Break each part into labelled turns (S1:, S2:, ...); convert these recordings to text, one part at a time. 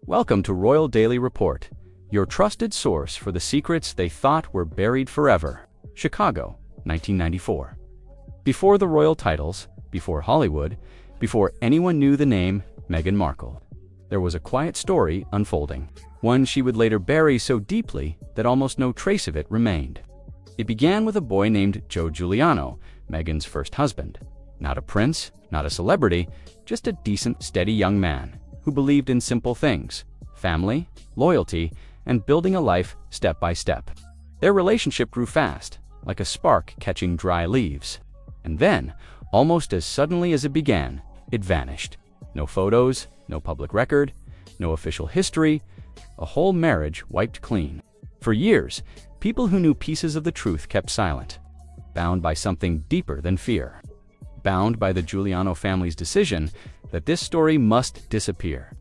S1: Welcome to Royal Daily Report, your trusted source for the secrets they thought were buried forever. Chicago, 1994. Before the royal titles, before Hollywood, before anyone knew the name Meghan Markle, there was a quiet story unfolding, one she would later bury so deeply that almost no trace of it remained. It began with a boy named Joe Giuliano, Meghan's first husband. Not a prince, not a celebrity, just a decent, steady young man who believed in simple things: family, loyalty, and building a life step by step. Their relationship grew fast, like a spark catching dry leaves. And then, almost as suddenly as it began, it vanished. No photos, no public record, no official history, a whole marriage wiped clean. For years, people who knew pieces of the truth kept silent, bound by something deeper than fear. Bound by the Giuliano family's decision that this story must disappear.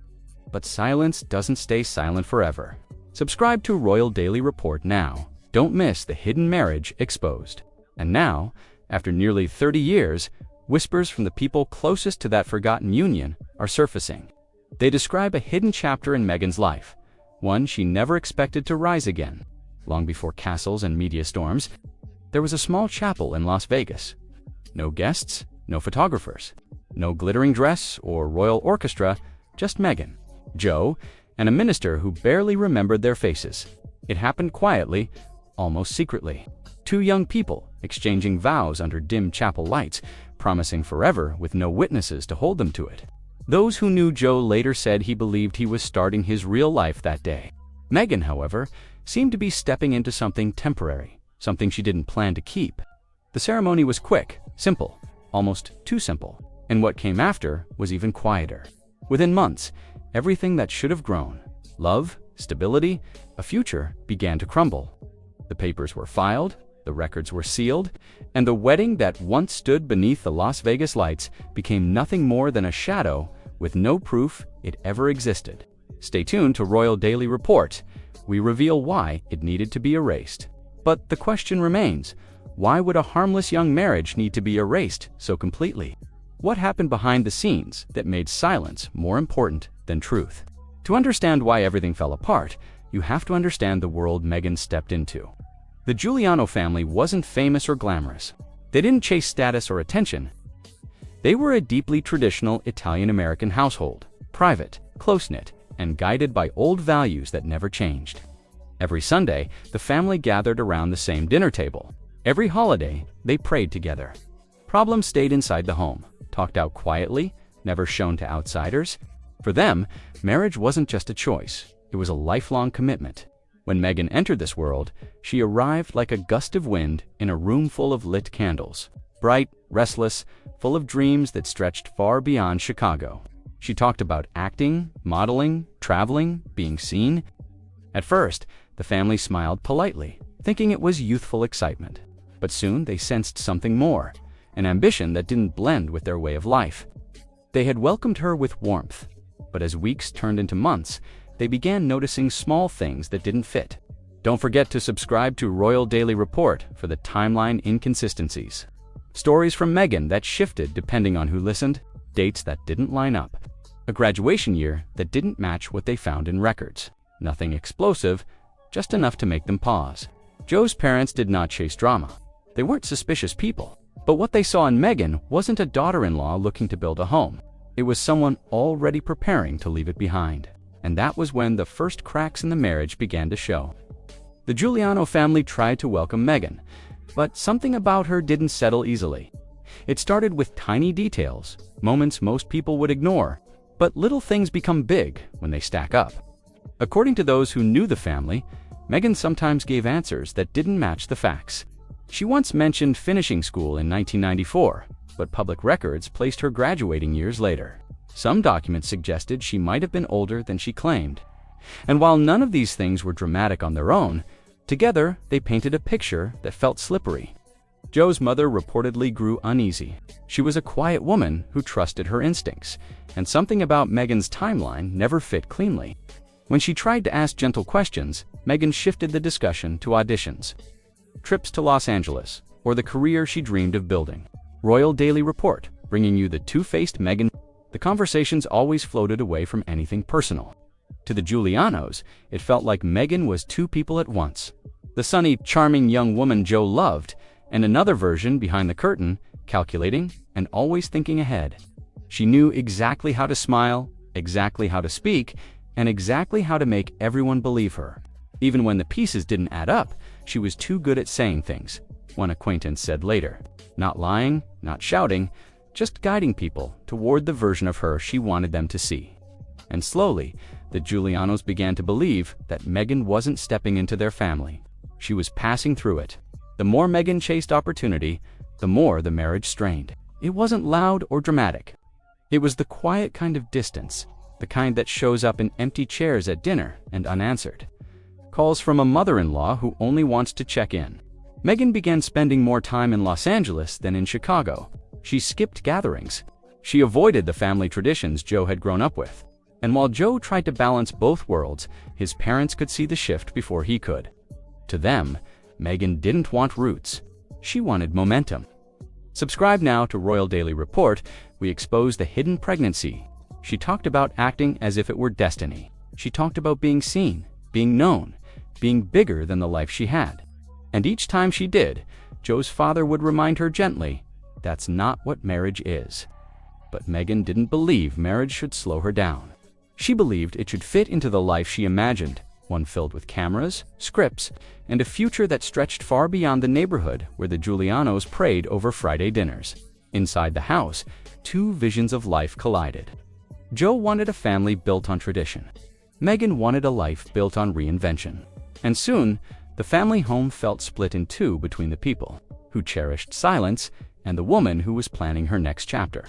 S1: But silence doesn't stay silent forever. Subscribe to Royal Daily Report now. Don't miss the hidden marriage exposed. And now, after nearly 30 years, whispers from the people closest to that forgotten union are surfacing. They describe a hidden chapter in Meghan's life, one she never expected to rise again. Long before castles and media storms, there was a small chapel in Las Vegas. No guests, no photographers, no glittering dress or royal orchestra, just Meghan, Joe, and a minister who barely remembered their faces. It happened quietly, almost secretly. Two young people exchanging vows under dim chapel lights, promising forever with no witnesses to hold them to it. Those who knew Joe later said he believed he was starting his real life that day. Meghan, however, seemed to be stepping into something temporary, something she didn't plan to keep. The ceremony was quick, simple, almost too simple. And what came after was even quieter. Within months, everything that should have grown, love, stability, a future, began to crumble. The papers were filed, the records were sealed, and the wedding that once stood beneath the Las Vegas lights became nothing more than a shadow with no proof it ever existed. Stay tuned to Royal Daily Report. We reveal why it needed to be erased. But the question remains, why would a harmless young marriage need to be erased so completely? What happened behind the scenes that made silence more important than truth? To understand why everything fell apart, you have to understand the world Meghan stepped into. The Giuliano family wasn't famous or glamorous. They didn't chase status or attention. They were a deeply traditional Italian-American household, private, close-knit, and guided by old values that never changed. Every Sunday, the family gathered around the same dinner table. Every holiday, they prayed together. Problems stayed inside the home, talked out quietly, never shown to outsiders. For them, marriage wasn't just a choice, it was a lifelong commitment. When Meghan entered this world, she arrived like a gust of wind in a room full of lit candles. Bright, restless, full of dreams that stretched far beyond Chicago. She talked about acting, modeling, traveling, being seen. At first, the family smiled politely, thinking it was youthful excitement. But soon they sensed something more, an ambition that didn't blend with their way of life. They had welcomed her with warmth, but as weeks turned into months, they began noticing small things that didn't fit. Don't forget to subscribe to Royal Daily Report for the timeline inconsistencies. Stories from Meghan that shifted depending on who listened, dates that didn't line up, a graduation year that didn't match what they found in records. Nothing explosive, just enough to make them pause. Joe's parents did not chase drama. They weren't suspicious people. But what they saw in Meghan wasn't a daughter-in-law looking to build a home. It was someone already preparing to leave it behind. And that was when the first cracks in the marriage began to show. The Giuliano family tried to welcome Meghan, but something about her didn't settle easily. It started with tiny details, moments most people would ignore, but little things become big when they stack up. According to those who knew the family, Meghan sometimes gave answers that didn't match the facts. She once mentioned finishing school in 1994, but public records placed her graduating years later. Some documents suggested she might have been older than she claimed. And while none of these things were dramatic on their own, together they painted a picture that felt slippery. Joe's mother reportedly grew uneasy. She was a quiet woman who trusted her instincts, and something about Meghan's timeline never fit cleanly. When she tried to ask gentle questions, Meghan shifted the discussion to auditions, trips to Los Angeles, or the career she dreamed of building. Royal Daily Report, bringing you the two-faced Meghan. The conversations always floated away from anything personal. To the Giulianos, it felt like Meghan was two people at once. The sunny, charming young woman Joe loved, and another version behind the curtain, calculating and always thinking ahead. She knew exactly how to smile, exactly how to speak, and exactly how to make everyone believe her. Even when the pieces didn't add up, she was too good at saying things, one acquaintance said later. Not lying, not shouting, just guiding people toward the version of her she wanted them to see. And slowly, the Giulianos began to believe that Meghan wasn't stepping into their family. She was passing through it. The more Meghan chased opportunity, the more the marriage strained. It wasn't loud or dramatic. It was the quiet kind of distance, the kind that shows up in empty chairs at dinner and unanswered. Calls from a mother-in-law who only wants to check in. Meghan began spending more time in Los Angeles than in Chicago. She skipped gatherings. She avoided the family traditions Joe had grown up with. And while Joe tried to balance both worlds, his parents could see the shift before he could. To them, Meghan didn't want roots. She wanted momentum. Subscribe now to Royal Daily Report. We expose the hidden pregnancy. She talked about acting as if it were destiny. She talked about being seen, being known, being bigger than the life she had. And each time she did, Joe's father would remind her gently, that's not what marriage is. But Meghan didn't believe marriage should slow her down. She believed it should fit into the life she imagined, one filled with cameras, scripts, and a future that stretched far beyond the neighborhood where the Giulianos prayed over Friday dinners. Inside the house, two visions of life collided. Joe wanted a family built on tradition. Meghan wanted a life built on reinvention. And soon, the family home felt split in two between the people who cherished silence and the woman who was planning her next chapter.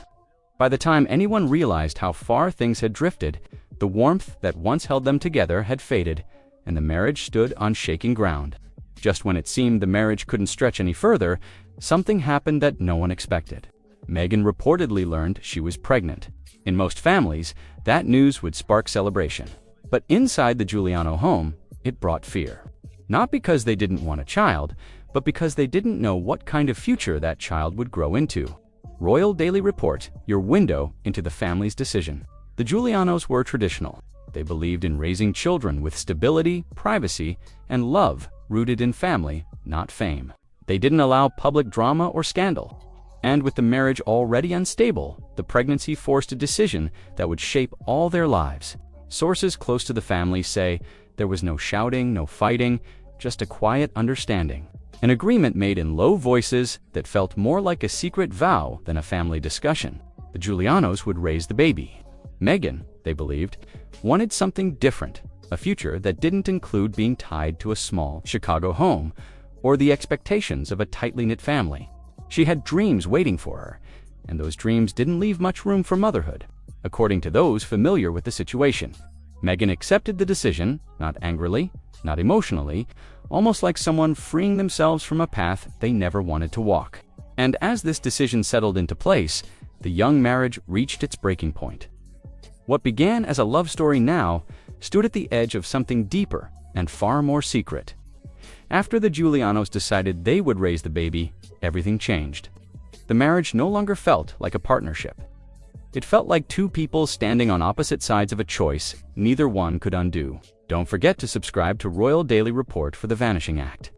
S1: By the time anyone realized how far things had drifted, the warmth that once held them together had faded, and the marriage stood on shaking ground. Just when it seemed the marriage couldn't stretch any further, something happened that no one expected. Meghan reportedly learned she was pregnant. In most families, that news would spark celebration. But inside the Giuliano home, it brought fear. Not because they didn't want a child, but because they didn't know what kind of future that child would grow into. Royal Daily Report, your window into the family's decision. The Giulianos were traditional. They believed in raising children with stability, privacy, and love rooted in family, not fame. They didn't allow public drama or scandal. And with the marriage already unstable, the pregnancy forced a decision that would shape all their lives. Sources close to the family say there was no shouting, no fighting, just a quiet understanding. An agreement made in low voices that felt more like a secret vow than a family discussion. The Giulianos would raise the baby. Meghan, they believed, wanted something different, a future that didn't include being tied to a small Chicago home or the expectations of a tightly knit family. She had dreams waiting for her, and those dreams didn't leave much room for motherhood, according to those familiar with the situation. Meghan accepted the decision, not angrily, not emotionally, almost like someone freeing themselves from a path they never wanted to walk. And as this decision settled into place, the young marriage reached its breaking point. What began as a love story now stood at the edge of something deeper and far more secret. After the Giulianos decided they would raise the baby, everything changed. The marriage no longer felt like a partnership. It felt like two people standing on opposite sides of a choice neither one could undo. Don't forget to subscribe to Royal Daily Report for the Vanishing Act.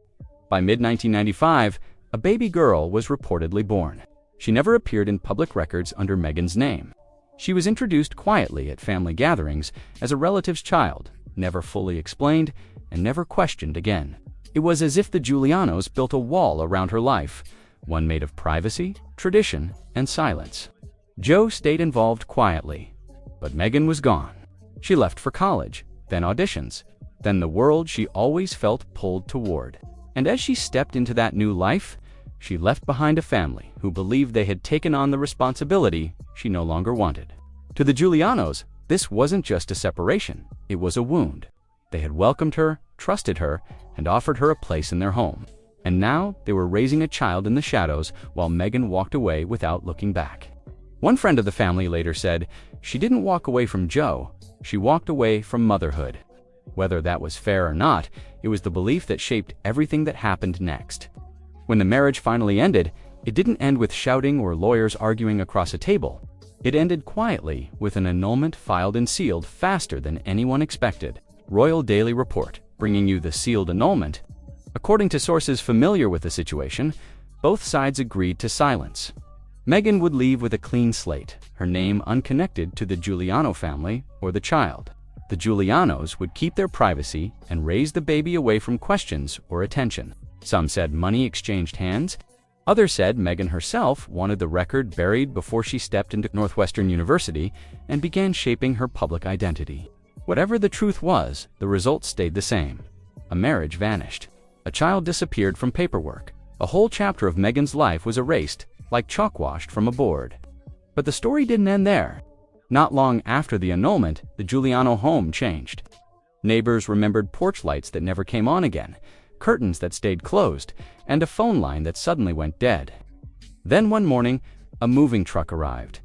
S1: By mid-1995, a baby girl was reportedly born. She never appeared in public records under Meghan's name. She was introduced quietly at family gatherings as a relative's child, never fully explained and never questioned again. It was as if the Giulianos built a wall around her life, one made of privacy, tradition, and silence. Joe stayed involved quietly, but Meghan was gone. She left for college, then auditions, then the world she always felt pulled toward. And as she stepped into that new life, she left behind a family who believed they had taken on the responsibility she no longer wanted. To the Giulianos, this wasn't just a separation, it was a wound. They had welcomed her, trusted her, and offered her a place in their home. And now they were raising a child in the shadows while Meghan walked away without looking back. One friend of the family later said, she didn't walk away from Joe, she walked away from motherhood. Whether that was fair or not, it was the belief that shaped everything that happened next. When the marriage finally ended, it didn't end with shouting or lawyers arguing across a table. It ended quietly with an annulment filed and sealed faster than anyone expected. Royal Daily Report, bringing you the sealed annulment. According to sources familiar with the situation, both sides agreed to silence. Meghan would leave with a clean slate, her name unconnected to the Giuliano family or the child. The Giulianos would keep their privacy and raise the baby away from questions or attention. Some said money exchanged hands. Others said Meghan herself wanted the record buried before she stepped into Northwestern University and began shaping her public identity. Whatever the truth was, the result stayed the same. A marriage vanished. A child disappeared from paperwork. A whole chapter of Meghan's life was erased, like chalk washed from a board. But the story didn't end there. Not long after the annulment, the Giuliano home changed. Neighbors remembered porch lights that never came on again, curtains that stayed closed, and a phone line that suddenly went dead. Then one morning, a moving truck arrived.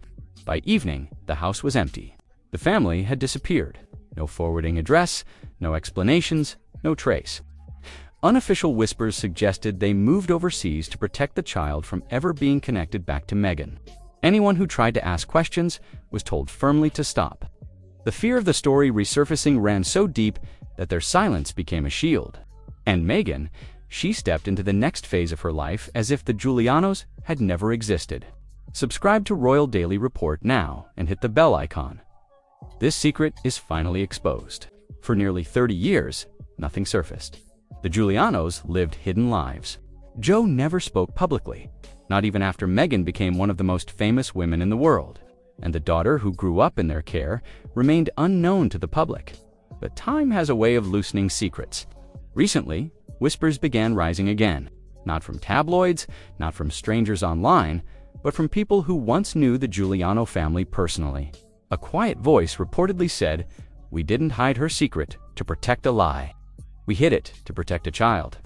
S1: By evening, the house was empty. The family had disappeared. No forwarding address, no explanations, no trace. Unofficial whispers suggested they moved overseas to protect the child from ever being connected back to Meghan. Anyone who tried to ask questions was told firmly to stop. The fear of the story resurfacing ran so deep that their silence became a shield. And Meghan, she stepped into the next phase of her life as if the Giulianos had never existed. Subscribe to Royal Daily Report now and hit the bell icon. This secret is finally exposed. For nearly 30 years, nothing surfaced. The Giulianos lived hidden lives. Joe never spoke publicly, not even after Meghan became one of the most famous women in the world. And the daughter who grew up in their care remained unknown to the public. But time has a way of loosening secrets. Recently, whispers began rising again, not from tabloids, not from strangers online, but from people who once knew the Giuliano family personally. A quiet voice reportedly said, "We didn't hide her secret to protect a lie. We hid it to protect a child."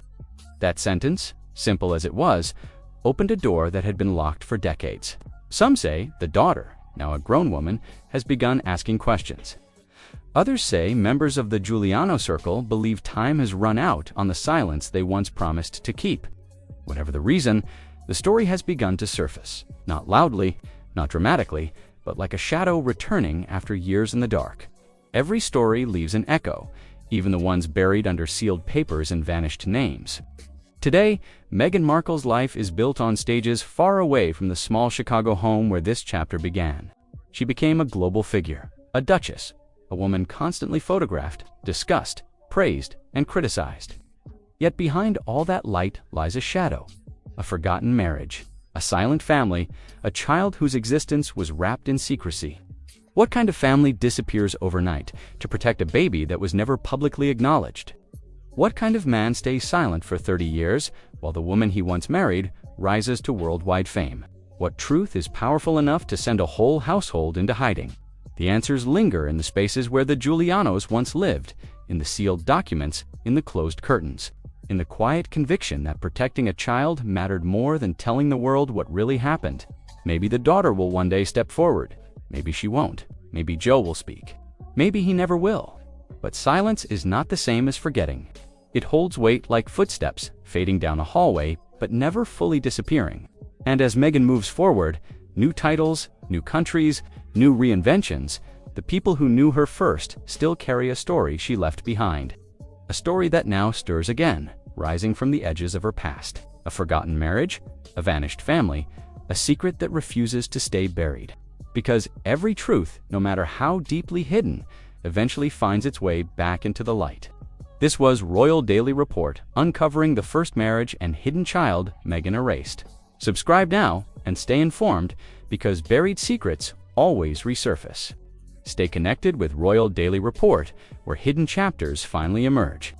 S1: That sentence, simple as it was, opened a door that had been locked for decades. Some say the daughter, now a grown woman, has begun asking questions. Others say members of the Giuliano circle believe time has run out on the silence they once promised to keep. Whatever the reason, the story has begun to surface, not loudly, not dramatically, but like a shadow returning after years in the dark. Every story leaves an echo, even the ones buried under sealed papers and vanished names. Today, Meghan Markle's life is built on stages far away from the small Chicago home where this chapter began. She became a global figure, a duchess, a woman constantly photographed, discussed, praised, and criticized. Yet behind all that light lies a shadow, a forgotten marriage, a silent family, a child whose existence was wrapped in secrecy. What kind of family disappears overnight to protect a baby that was never publicly acknowledged? What kind of man stays silent for 30 years while the woman he once married rises to worldwide fame? What truth is powerful enough to send a whole household into hiding? The answers linger in the spaces where the Giulianos once lived, in the sealed documents, in the closed curtains, in the quiet conviction that protecting a child mattered more than telling the world what really happened. Maybe the daughter will one day step forward. Maybe she won't. Maybe Joe will speak. Maybe he never will. But silence is not the same as forgetting. It holds weight like footsteps, fading down a hallway, but never fully disappearing. And as Meghan moves forward, new titles, new countries, new reinventions, the people who knew her first still carry a story she left behind. A story that now stirs again, rising from the edges of her past. A forgotten marriage, a vanished family, a secret that refuses to stay buried. Because every truth, no matter how deeply hidden, eventually finds its way back into the light. This was Royal Daily Report, uncovering the first marriage and hidden child Meghan erased. Subscribe now and stay informed, because buried secrets always resurface. Stay connected with Royal Daily Report, where hidden chapters finally emerge.